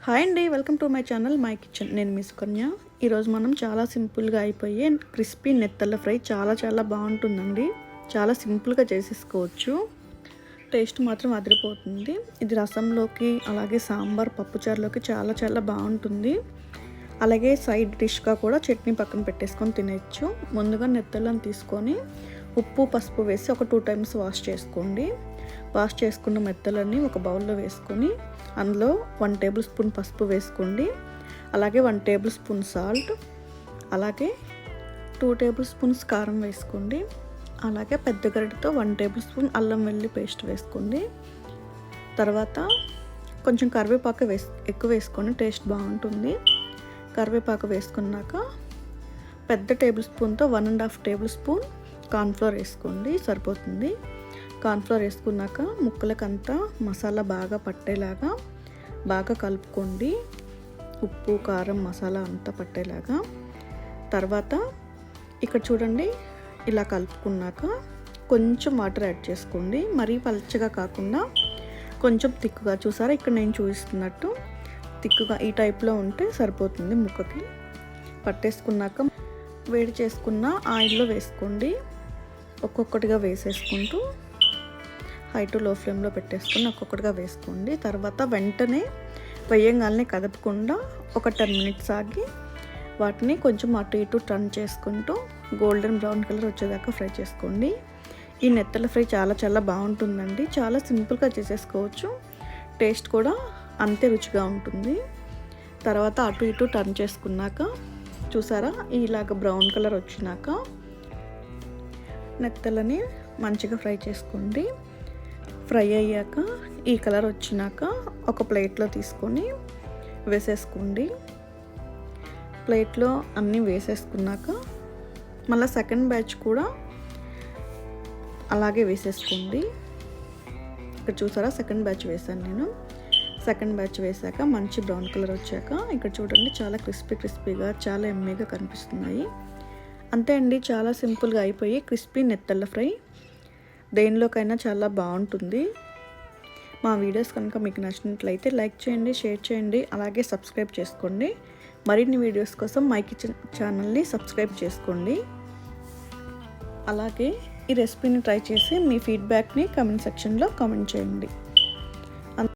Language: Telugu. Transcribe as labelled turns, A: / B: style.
A: హాయ్ అండి, welcome to my channel my kitchen. నేను మీ సుకన్య. ఈరోజు మనం చాలా సింపుల్గా అయిపోయే క్రిస్పీ నెత్తళ్ళ ఫ్రై చాలా బాగుంటుందండి. చాలా సింపుల్గా చేసేసుకోవచ్చు. టేస్ట్ మాత్రం అదిరిపోతుంది. ఇది రసంలోకి అలాగే సాంబార్ పప్పుచారులోకి చాలా బాగుంటుంది. అలాగే సైడ్ డిష్గా కూడా చట్నీ పక్కన పెట్టేసుకొని తినేయచ్చు. ముందుగా నెత్తళ్ళని తీసుకొని ఉప్పు పసుపు వేసి ఒక 2 times వాష్ చేసుకోండి. వాష్ చేసుకున్న మెత్తలన్నీ ఒక బౌల్లో వేసుకొని అందులో 1 tablespoon పసుపు వేసుకోండి. అలాగే 1 tablespoon సాల్ట్, అలాగే 2 tablespoons కారం వేసుకోండి. అలాగే పెద్ద గరిటెతో 1 tablespoon అల్లం వెల్లుల్లి పేస్ట్ వేసుకోండి. తర్వాత కొంచెం కరివేపాకు ఎక్కువ వేసుకోండి, టేస్ట్ బాగుంటుంది. కరివేపాకు వేసుకున్నాక పెద్ద టేబుల్ స్పూన్తో 1.5 tablespoon కార్న్ఫ్లోర్ వేసుకోండి, సరిపోతుంది. కార్న్ఫ్లోర్ వేసుకున్నాక ముక్కలకంతా మసాలా బాగా పట్టేలాగా బాగా కలుపుకోండి. ఉప్పు కారం మసాలా అంతా పట్టేలాగా. తర్వాత ఇక్కడ చూడండి, ఇలా కలుపుకున్నాక కొంచెం వాటర్ యాడ్ చేసుకోండి. మరీ పల్చగా కాకుండా కొంచెం తిక్కుగా. చూసారా, ఇక్కడ నేను చూపిస్తున్నట్టు తిక్కుగా ఈ టైప్లో ఉంటే సరిపోతుంది. ముక్కకి పట్టేసుకున్నాక వేడి చేసుకున్న ఆయిల్లో వేసుకోండి. ఒక్కొక్కటిగా వేసేసుకుంటూ హై టు లో ఫ్లేమ్లో పెట్టేసుకుని ఒక్కొక్కటిగా వేసుకోండి. తర్వాత వెంటనే వేయంగానే కదపకుండా ఒక 10 minutes ఆగి వాటిని కొంచెం అటు ఇటు టర్న్ చేసుకుంటూ గోల్డెన్ బ్రౌన్ కలర్ వచ్చేదాకా ఫ్రై చేసుకోండి. ఈ నెత్తల ఫ్రై చాలా బాగుంటుందండి. చాలా సింపుల్గా చేసేసుకోవచ్చు. టేస్ట్ కూడా అంతే రుచిగా ఉంటుంది. తర్వాత అటు ఇటు టర్న్ చేసుకున్నాక చూసారా, ఇలాగ బ్రౌన్ కలర్ వచ్చినాక నెత్తలని మంచిగా ఫ్రై చేసుకోండి. ఫ్రై అయ్యాక ఈ కలర్ వచ్చినాక ఒక ప్లేట్లో తీసుకొని వేసేసుకోండి. ప్లేట్లో అన్నీ వేసేసుకున్నాక మళ్ళీ సెకండ్ బ్యాచ్ కూడా అలాగే వేసేసుకోండి. ఇక్కడ చూసారా, సెకండ్ బ్యాచ్ వేసాను నేను. సెకండ్ బ్యాచ్ వేసాక మంచి బ్రౌన్ కలర్ వచ్చాక ఇక్కడ చూడండి, చాలా క్రిస్పీగా చాలా ఎమ్మీగా కనిపిస్తున్నాయి. అంతే అండి, చాలా సింపుల్గా అయిపోయి క్రిస్పీ నెత్తళ్ళ ఫ్రై. దేనిలోకైనా చాలా బాగుంటుంది. మా వీడియోస్ కనుక మీకు నచ్చినట్లయితే లైక్ చేయండి, షేర్ చేయండి, అలాగే సబ్స్క్రైబ్ చేసుకోండి. మరిన్ని వీడియోస్ కోసం మై కిచెన్ ఛానల్ని సబ్స్క్రైబ్ చేసుకోండి. అలాగే ఈ రెసిపీని ట్రై చేసి మీ ఫీడ్బ్యాక్ని కామెంట్ సెక్షన్లో కామెంట్ చేయండి.